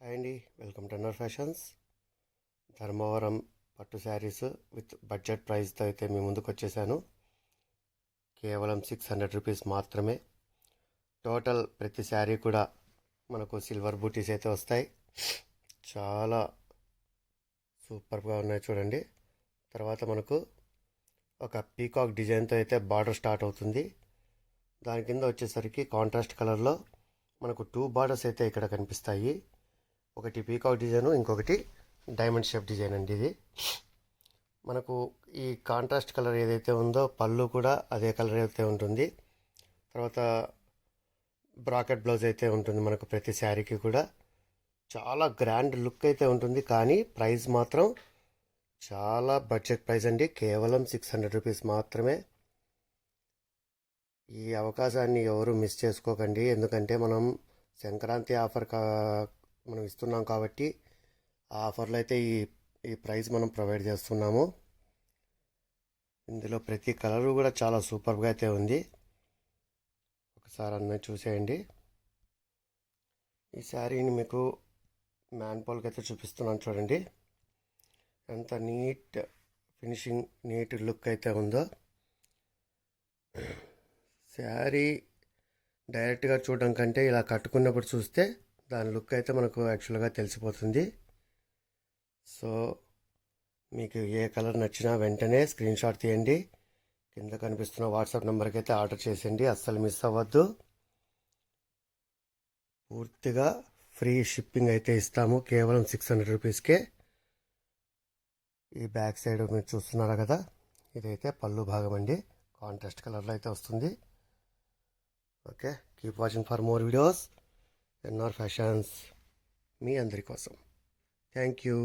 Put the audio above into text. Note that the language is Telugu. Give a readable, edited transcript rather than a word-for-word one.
హాయ్ అండి, వెల్కమ్ టు అన్నర్ ఫ్యాషన్స్. ధర్మవరం పట్టు శారీస్ విత్ బడ్జెట్ ప్రైస్తో అయితే మీ ముందుకు వచ్చేసాను. కేవలం 600 రూపీస్ మాత్రమే. టోటల్ ప్రతి శారీ కూడా మనకు సిల్వర్ బూటీస్ అయితే వస్తాయి. చాలా సూపర్గా ఉన్నాయి చూడండి. తర్వాత మనకు ఒక పీకాక్ డిజైన్తో అయితే బార్డర్ స్టార్ట్ అవుతుంది. దాని కింద వచ్చేసరికి కాంట్రాస్ట్ కలర్లో మనకు 2 బార్డర్స్ అయితే ఇక్కడ కనిపిస్తాయి. ఒకటి పీకాక్ డిజైన్, ఇంకొకటి డైమండ్ షేప్ డిజైన్ అండి. ఇది మనకు ఈ కాంట్రాస్ట్ కలర్ ఏదైతే ఉందో పళ్ళు కూడా అదే కలర్ అయితే ఉంటుంది. తర్వాత బ్రాకెట్ బ్లౌజ్ అయితే ఉంటుంది మనకు ప్రతి శారీకి కూడా. చాలా గ్రాండ్ లుక్ అయితే ఉంటుంది, కానీ ప్రైస్ మాత్రం చాలా బడ్జెట్ ప్రైస్ అండి. కేవలం 600 రూపీస్ మాత్రమే. ఈ అవకాశాన్ని ఎవరు మిస్ చేసుకోకండి, ఎందుకంటే మనం సంక్రాంతి ఆఫర్ మనం ఇస్తున్నాం కాబట్టి ఆ ఆఫర్లో అయితే ఈ ప్రైస్ మనం ప్రొవైడ్ చేస్తున్నాము. ఇందులో ప్రతి కలరు కూడా చాలా సూపర్గా అయితే ఉంది. ఒకసారి అన్నీ చూసేయండి. ఈ శారీని మీకు మ్యాన్పోల్కి అయితే చూపిస్తున్నాను చూడండి. ఎంత నీట్ ఫినిషింగ్, నీట్ లుక్ అయితే ఉందో. శారీ డైరెక్ట్గా చూడడం కంటే ఇలా కట్టుకున్నప్పుడు చూస్తే దాని లుక్ అయితే మనకు యాక్చువల్గా తెలిసిపోతుంది. సో మీకు ఏ కలర్ నచ్చినా వెంటనే స్క్రీన్ షాట్ తీయండి. కింద కనిపిస్తున్న వాట్సాప్ నెంబర్కి అయితే ఆర్డర్ చేసేయండి. అస్సలు మిస్ అవ్వద్దు. పూర్తిగా ఫ్రీ షిప్పింగ్ అయితే ఇస్తాము, కేవలం 600 రూపీస్కే. ఈ బ్యాక్ సైడ్ మీరు చూస్తున్నారు కదా, ఇదైతే పళ్ళు భాగం అండి. కాంట్రాస్ట్ కలర్లో అయితే వస్తుంది. Okay, keep watching for more videos. NR Fashions మీ అందరి కోసం. Thank you.